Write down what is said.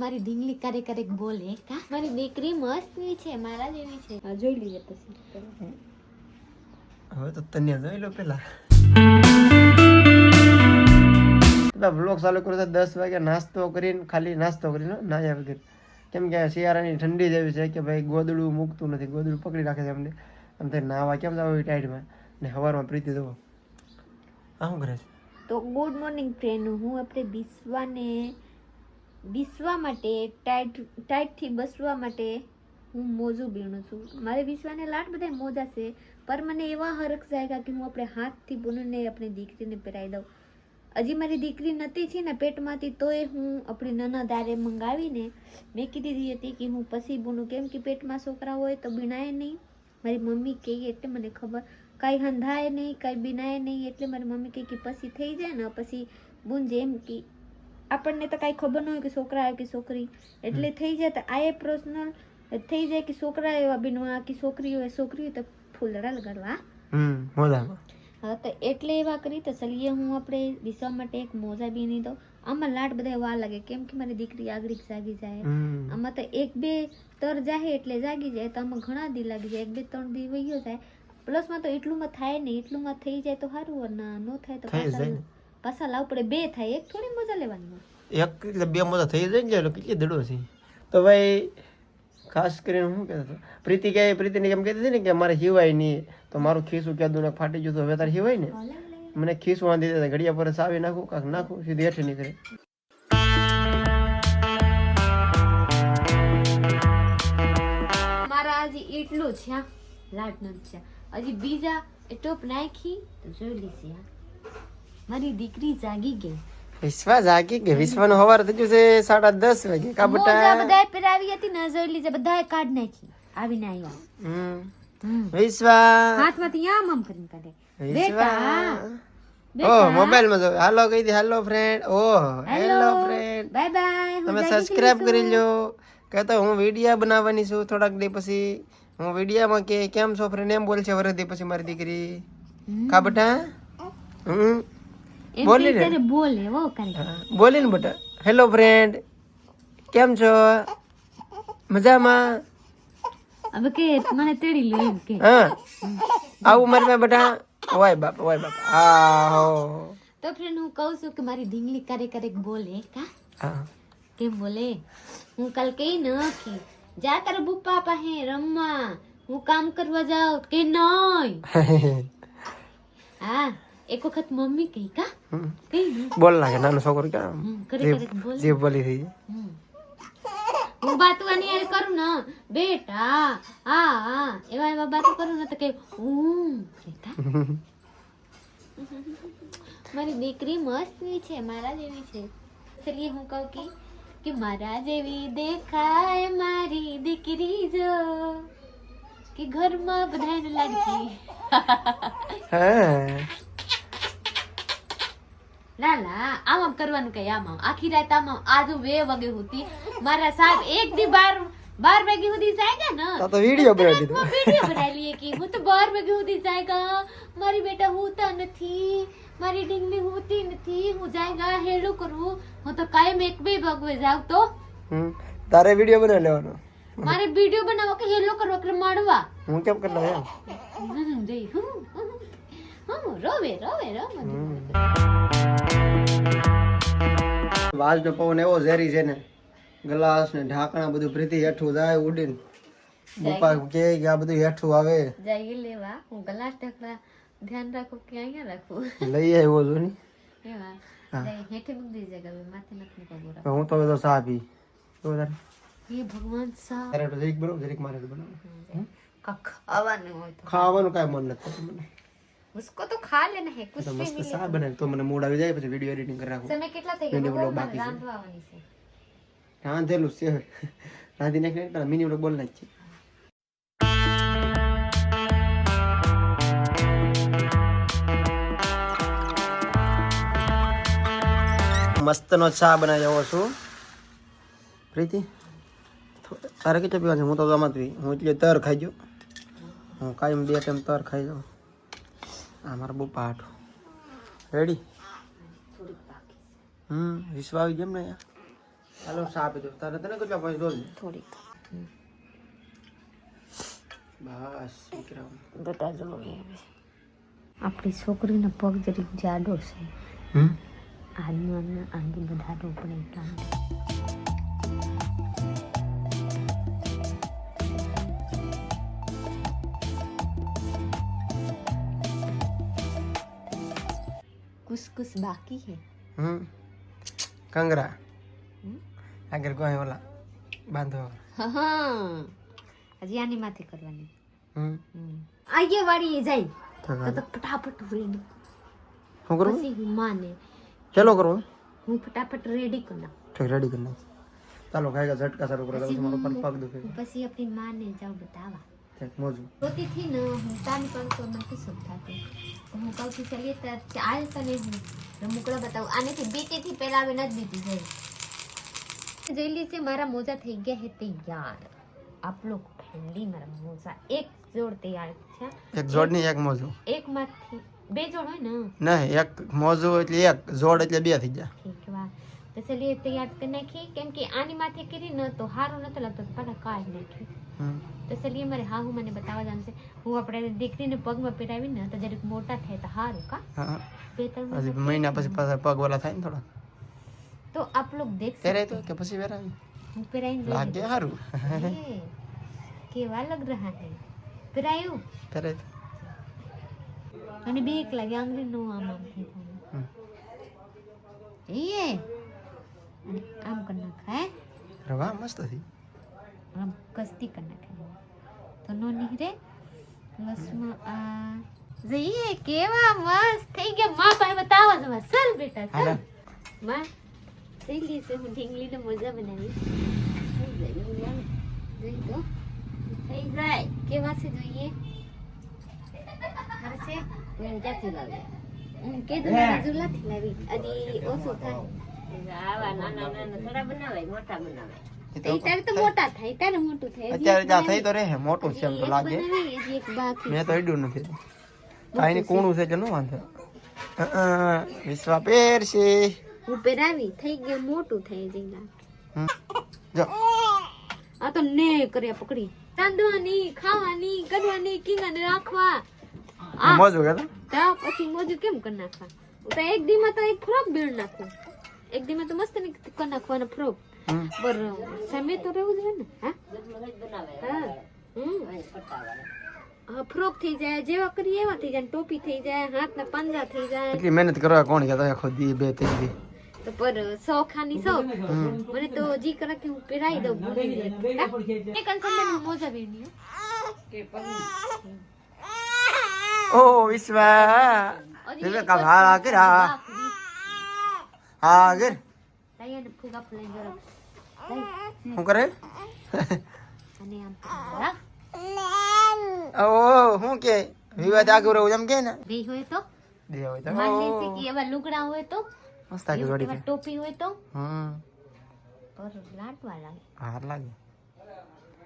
મારી ઢીંગલી ક્યારેક બોલે કા મારી દીકરી મસ્ત છે મારા જેવી છે જોઈ લઈએ પછી હવે તો તને જોઈ લો પેલા બ્લોગ ચાલુ કરો તો 10 વાગે નાસ્તો કરીને ખાલી નાસ્તો કરીને નાયા વગર કેમ કે શિયાળાની ઠંડી જેવી છે કે ભાઈ ગોદડું મૂકતું નથી ગોદડું પકડી રાખે છે અમને આમ થાય નાવા કેમ જાવ ટાઈડમાં ને સવારમાં પ્રીતિ જવો આ શું કરે છે તો ગુડ મોર્નિંગ ફ્રેન્ડ હું આપણે બીસવા માટે ટાઈટથી બસવા માટે હું મોજું બીણું છું મારે વિશ્વાને લાટ બધા મોજા છે પર મને એવા હરખ જાય કે હું આપણે હાથથી બુનને આપણી દીકરીને પહેરાવી દઉં હજી મારી દીકરી નથી છે ને પેટમાંથી તોય હું આપણી નનદારે મંગાવીને મેં કીધી હતી કે હું પછી બુનું કેમ કે પેટમાં છોકરા હોય તો બીણાય નહીં મારી મમ્મી કહે એટલે મને ખબર કાંઈ હંધાય નહીં કાંઈ બીનાય નહીં એટલે મારી મમ્મી કહે કે પછી થઈ જાય ને પછી બુન જેમ કે આપણને તો કાંઈ ખબર ન હોય કે છોકરા આવે કે છોકરી એટલે થઈ જાય તો આ એ પર્સનલ થઈ જાય કે છોકરા એવા બીનવા કે છોકરી હોય તો ફૂલડા લગાડવા મોજામાં હા તો એટલે એવા કરી તો ચલીએ હું આપણે વિસવા માટે એક મોજા બીની દઉં આમાં લાટ બધા વાર લાગે કેમ કે મારી દીકરી આગળ જાગી જાય આમાં તો 1-2 તર જાય એટલે જાગી જાય તો આમાં ઘણા દી લાગી જાય 1-2-3 દી વયો જાય પ્લસમાં તો એટલુંમાં થાય નહીં એટલુંમાં થઈ જાય તો સારું ના ન થાય તો પાછા લાવ પડે 2 થાય એક થોડી મજા લેવાની એક એટલે 2 મોજા થઈ જાય ને કેટલી દડો છે તો ભાઈ ખાસ કરીને હું કહેતો પ્રીતિને કેમ કહેતી હતી ને કે મારે હિવાય નહીં તો મારું ખીસું ક્યાં દૂર ફાટી ગયું તો હવે તારે હિવાય ને મને ખીસું વાંધી દેતા ઘડિયા પર સાવી નાખું કાંક નાખું સીધી હેઠી નીકળે મારા હજી એટલું છે લાટ નથી છે હજી બીજા ટોપ નાખી તો જોઈ લીધી મારી દીકરી જાગી ગઈ વિશ્વા જાગી ગઈ વિશ્વાનું સવાર થઈ ગયું છે 10:30 વાગે કા બટા બધાય પહેરાવી હતી ને જોઈ લીજે બધાય કાઢ નાખી આવીને આવ્યા વિશ્વા હાથમાંથી આમ આમ કરીને કાઢે બેટા ઓ મોબાઈલ માં જો હાલો કહી દે હાલો ફ્રેન્ડ ઓ હેલો ફ્રેન્ડ બાય બાય તમે સબસ્ક્રાઇબ કરી લો કહેતો હું વિડિયો બનાવવાની છું થોડાક દી પછી હું વિડિયોમાં કે કેમ છો ફ્રેન્ડ એમ બોલ છે વરદી પછી મારી દીકરી કા બટા બોલી ને બોલે વો કરે બોલી ને બેટા હેલો ફ્રેન્ડ કેમ છો મજામાં હવે કે મને તેડી લે એમ કે હા આવું મારી પાસે બેટા ઓય બાપ આ હો તો ફ્રેન્ડ હું કહું છું કે મારી ઢીંગલી ક્યારેક બોલે કા હા કેમ બોલે હું કાલ કઈ નખી જા તારા બુપ્પા પાસે રમવા હું કામ કરવા જાઉં કે નહીં હા એક વખત મમ્મી કહી કા કઈ બોલ લાગે નાનો છોકરો કેમ બોલ જે બોલી થઈ હું બાતવાની યાર કરું ને બેટા હા એવા બાતો કરું ને તો કે મારી દીકરી મસ્ત છે મારા જેવી છે ચલીએ હું કહું કે મારા જેવી દેખાય મારી દીકરી જો કે ઘરમાં બધાને લાગી ના આમ કરવાનું કઈ આમ આખી રાત આમ આજુ 2 વાગે સુધી મારા સાહેબ એક દી 12 વાગે સુધી જાયગા ને તો વિડિયો બનાવી દીધો વિડિયો બનાવી લઈએ કે હું તો 12 વાગે સુધી જાયગા મારી બેટા હોતા નથી મારી ઢીંગલી હોતી નથી હું જાયગા હેલો કરું હું તો કાયમ 1-2 વાગે જાવ તો તારે વિડિયો બનાવી લેવાનો મારે વિડિયો બનાવવા કે હેલો કરવા કે માડવા હું કેમ કરલો એમ જઈ રોવે વાલ જો પવન એવો ઝેરી છે ને ગ્લાસ ને ઢાંકણા બધું પ્રીતિ હેઠું જાય ઉડીને બપા કે આ બધું હેઠું આવે જઈ લેવા હું ગ્લાસ ઢાંકણા ધ્યાન રાખો કે અહીંયા રાખું લઈ આવ્યો છો ને એવા હેઠે મૂકી દેજે કે માથે નથી પગોરા હું તો બધો સા પી તો તારે હે ભગવાન સા અરે તો જરીક બનો જરીક મારે બનાવ ખાવાનું હોય તો ખાવાનું કાઈ મન નથી થતું મને उसको तो खा लेना है कुछ તો મસ્ત સા બનાવી તો મને મૂડ આવી જાય પછી વિડિયો એડિટિંગ કરી રાખું समय કેટલા થઈ મિની ગયા વ્લોગ બાકી છે રાંધવાની છે રાંધેલું છે રાંધી નાખી પેલા મિની વ્લોગ બોલ નાખી મસ્તનો ચા બનાવી આવો છું પ્રીતિ તારે કેટલા પીવા છે હું તો આમાં હું એટલે તર ખાઈ ગયો હું કાયમ 2 ટાઈમ તર ખાઈ જાઉં આ મારા બહુ પાઠ રેડી વિશ્વા આવી જેમ ને હાલો સા આપી દો તને કેટલા પછી દોલ થોડીક બસ વિક્રમ બેટા જો આપણી છોકરીનો પગ જરીક જાડો છે આદમી બધા રોપડે એટલા कुछ बाकी है કંગરા આગળ કોઈ ઓલા બાંધો હા હજી આની માથે કરવાની આગે વાળી જાય તો ફટાફટ રેડી શું કરું પછી હું માને ચલો કરો હું ફટાફટ રેડી કરી નાખું ઠીક રેડી કરી નાખ ચાલો ખાઈ ઝટકા સારું કરો તમારો પણ પગ દુખે પછી આપણી માને જાવ બતાવા ઠીક મોજું રોતી થી ને હું તાની પણ તો નથી સુખતાતી હું કહું છું ચલીએ તો ચાલ તને હું રમકડા બતાવું આનેથી બીતીથી પહેલા આવે નથી બીતી જાય જોઈ લીધે મારા મોજા થઈ ગયા હે તૈયાર આપ લોગ ફેંડી મારા મોજા એક જોડ તૈયાર છે એક જોડ ની એક મોજું એક માંથી બે જોડ હોય ને નહીં એક મોજું એટલે એક જોડ એટલે બે થઈ જાય ઠીક વા તો ચલીએ તૈયાર કરી નાખી કેમ કે આની માથે કરી ન તો હારું નથી લાગતો પાછા કાઢી નાખી તો ચલીએ મારે હા હું મને બતાવવા જાણ છે હું આપણે દીકરીને પગમાં પહેરાવી ને તો જરીક મોટા થાય તો હારું કા બે ત્રણ હજી મહિના પછી પાછા પગ વાળા થાય ને થોડા तो आप लोग देख પહેરાય તો કે પછી પહેરાવી હું પહેરાઈને લાગે સારું કેવા લગ રહા હે પહેરાયું પહેરાય તો અને બીક લાગે આંગળી નો આમ આમ થઈ થાય એ આમ કર નાખા હે રવા મસ્ત હતી આમ કસ્તી કર નાખા તો નો નીકળે બસમાં આ જઈએ કેવા મસ્ત થઈ ગયા માં પાસે બતાવો જવા ચલ બેટા ચલ માં સહેલી છે હું ઢીંગલીને મોજા બનાવી જોઈ તો થઈ જાય કેવા છે જોઈએ મારે છે ક્યાંથી લાવી કે તો ઝુલાથી લાવી હજી ઓછું થાય આવા નાના નાના થોડા બનાવાય મોટા બનાવાય ત્યારે તો મોટા થાય ત્યારે મોટું થાય અત્યારે જા થઈ તો રહે મોટું છે એમ તો લાગે હજી એક બાકી મેં તો ઈડું નથી કાંઈ કૂણું છે કે ન વાંધો વિશ્વા પહેરશે હું પહેરાવી થઈ ગયું મોટું થઈ જઈને જો આ તો ને કર્યા પકડી રાંધવાની ખાવાની કરવાની કીંગાને રાખવા મોજું કે તો પછી મોજું કેમ કરી નાખવા તો એક દીમાં તો એક ફ્રોક બેડ નાખું એક દીમાં તો મસ્ત ની કરી નાખવાનો ફ્રોક બર સમય તો રહેવું જોઈએ ને હા ફ્રોક થઈ જાય જેવા કરીએ એવા થઈ જાય ટોપી થઈ જાય હાથના પંજા થઈ જાય એટલી મહેનત કરવા કોણ કહેતો આખો દી બે ત્રણ દી તો પર શોખાની શોખ મને તો જી કરે કે હું પહેરાઈ દઉં એક અંસંદન મોજા બેની ઓ વિશ્વા દેવે કા ભાળા કર્યા હા ગર લઈને ફૂગા ફૂલાઈ ગયો શું કરે અને આમ રાખ ઓ હું કે વિવાદ આગળ રહું એમ કે ને બે હોય તો દે હોય તો માન લે છે કે એવા લુગડા હોય તો મસ્ત આગળ જોડી એવા ટોપી હોય તો હમ પર લાટવા લાગે હાર લાગે